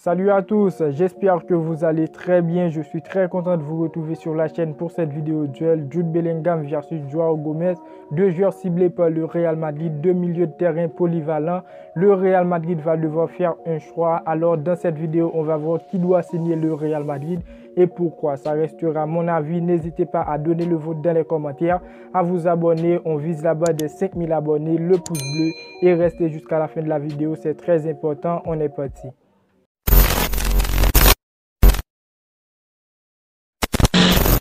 Salut à tous, j'espère que vous allez très bien. Je suis très content de vous retrouver sur la chaîne pour cette vidéo duel Jude Bellingham versus Joao Gomez. Deux joueurs ciblés par le Real Madrid, deux milieux de terrain polyvalents. Le Real Madrid va devoir faire un choix. Alors dans cette vidéo, on va voir qui doit signer le Real Madrid et pourquoi. Ça restera mon avis. N'hésitez pas à donner le vote dans les commentaires, à vous abonner. On vise la barre des 5000 abonnés, le pouce bleu et restez jusqu'à la fin de la vidéo. C'est très important. On est parti.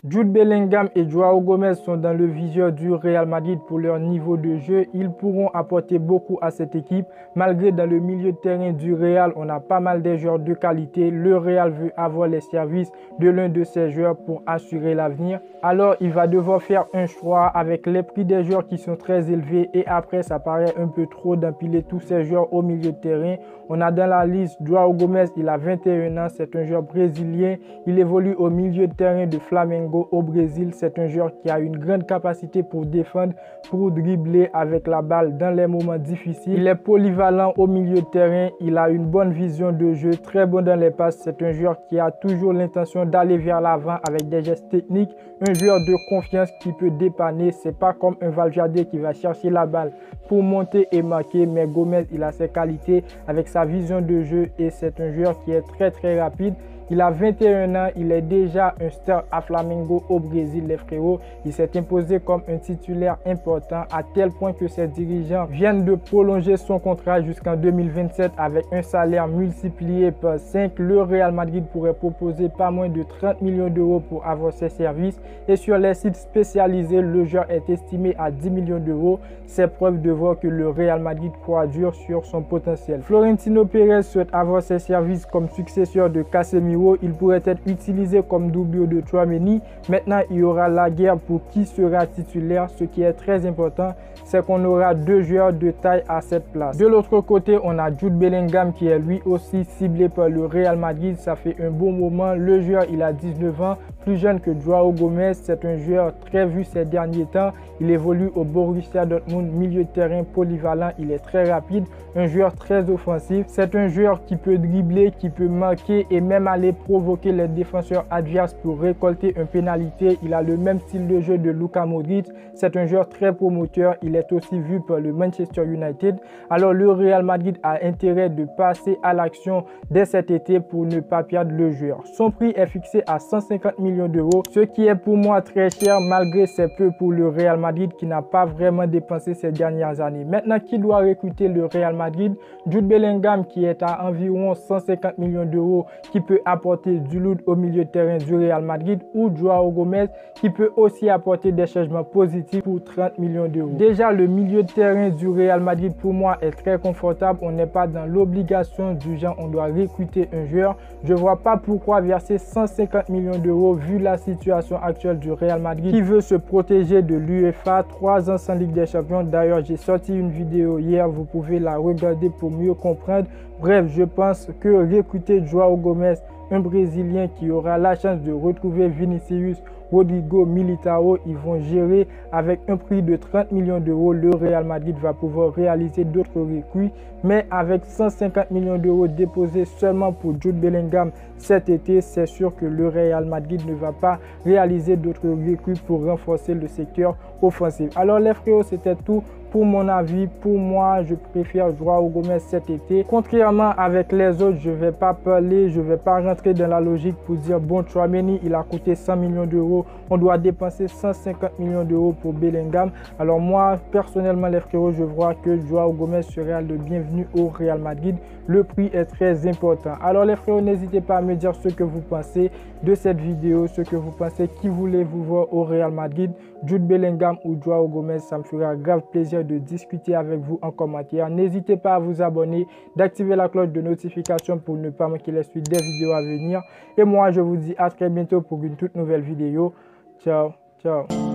Jude Bellingham et Joao Gomez sont dans le viseur du Real Madrid pour leur niveau de jeu. Ils pourront apporter beaucoup à cette équipe. Malgré dans le milieu de terrain du Real, on a pas mal de joueurs de qualité. Le Real veut avoir les services de l'un de ces joueurs pour assurer l'avenir. Alors, il va devoir faire un choix avec les prix des joueurs qui sont très élevés. Et après, ça paraît un peu trop d'empiler tous ces joueurs au milieu de terrain. On a dans la liste Joao Gomez, il a 21 ans. C'est un joueur brésilien. Il évolue au milieu de terrain de Flamengo au Brésil. C'est un joueur qui a une grande capacité pour défendre, pour dribbler avec la balle dans les moments difficiles. Il est polyvalent au milieu de terrain. Il a une bonne vision de jeu, très bon dans les passes. C'est un joueur qui a toujours l'intention d'aller vers l'avant avec des gestes techniques. Un joueur de confiance qui peut dépanner. C'est pas comme un Valverde qui va chercher la balle pour monter et marquer. Mais Gomez, il a ses qualités avec sa vision de jeu et c'est un joueur qui est très rapide. Il a 21 ans, il est déjà un star à Flamengo au Brésil, les frérots. Il s'est imposé comme un titulaire important à tel point que ses dirigeants viennent de prolonger son contrat jusqu'en 2027 avec un salaire multiplié par 5. Le Real Madrid pourrait proposer pas moins de 30 millions d'euros pour avoir ses services. Et sur les sites spécialisés, le joueur est estimé à 10 millions d'euros. C'est preuve de voir que le Real Madrid croit dur sur son potentiel. Florentino Pérez souhaite avoir ses services comme successeur de Casemiro. Il pourrait être utilisé comme doublure de Tchouaméni. Maintenant, il y aura la guerre pour qui sera titulaire. Ce qui est très important, c'est qu'on aura deux joueurs de taille à cette place. De l'autre côté, on a Jude Bellingham qui est lui aussi ciblé par le Real Madrid. Ça fait un bon moment. Le joueur, il a 19 ans, plus jeune que Joao Gomez. C'est un joueur très vu ces derniers temps. Il évolue au Borussia Dortmund, milieu de terrain polyvalent. Il est très rapide, un joueur très offensif. C'est un joueur qui peut dribbler, qui peut marquer et même aller provoquer les défenseurs adverses pour récolter un pénalité. Il a le même style de jeu de Luka Modric. C'est un joueur très promoteur. Il est aussi vu par le Manchester United. Alors le Real Madrid a intérêt de passer à l'action dès cet été pour ne pas perdre le joueur. Son prix est fixé à 150 millions d'euros, ce qui est pour moi très cher malgré c'est peu pour le Real Madrid qui n'a pas vraiment dépensé ces dernières années. Maintenant, qui doit recruter le Real Madrid? Jude Bellingham qui est à environ 150 millions d'euros, qui peut apporter du lourd au milieu de terrain du Real Madrid, ou Joao Gomez qui peut aussi apporter des changements positifs pour 30 millions d'euros. Déjà, le milieu de terrain du Real Madrid pour moi est très confortable. On n'est pas dans l'obligation du genre on doit recruter un joueur. Je vois pas pourquoi verser 150 millions d'euros vu la situation actuelle du Real Madrid qui veut se protéger de l'UEFA, 3 ans sans Ligue des Champions. D'ailleurs, j'ai sorti une vidéo hier, vous pouvez la regarder pour mieux comprendre. Bref, je pense que recruter Joao Gomez, un Brésilien qui aura la chance de retrouver Vinicius, Rodrigo, Militao, ils vont gérer avec un prix de 30 millions d'euros. Le Real Madrid va pouvoir réaliser d'autres recrues, mais avec 150 millions d'euros déposés seulement pour Jude Bellingham cet été, c'est sûr que le Real Madrid ne va pas réaliser d'autres recrues pour renforcer le secteur offensif. Alors les frérots, c'était tout. Pour mon avis, pour moi, je préfère Joao Gomez cet été. Contrairement avec les autres, je ne vais pas parler, je ne vais pas rentrer dans la logique pour dire bon, Tchouaméni, il a coûté 100 millions d'euros. On doit dépenser 150 millions d'euros pour Bellingham. Alors moi, personnellement, les frérots, je vois que Joao Gomez sera le bienvenu au Real Madrid. Le prix est très important. Alors les frérots, n'hésitez pas à me dire ce que vous pensez de cette vidéo, ce que vous pensez, qui voulez-vous voir au Real Madrid, Jude Bellingham ou Joao Gomez. Ça me fera grave plaisir de discuter avec vous en commentaire. N'hésitez pas à vous abonner, d'activer la cloche de notification pour ne pas manquer les suites des vidéos à venir. Et moi, je vous dis à très bientôt pour une toute nouvelle vidéo. Ciao, ciao.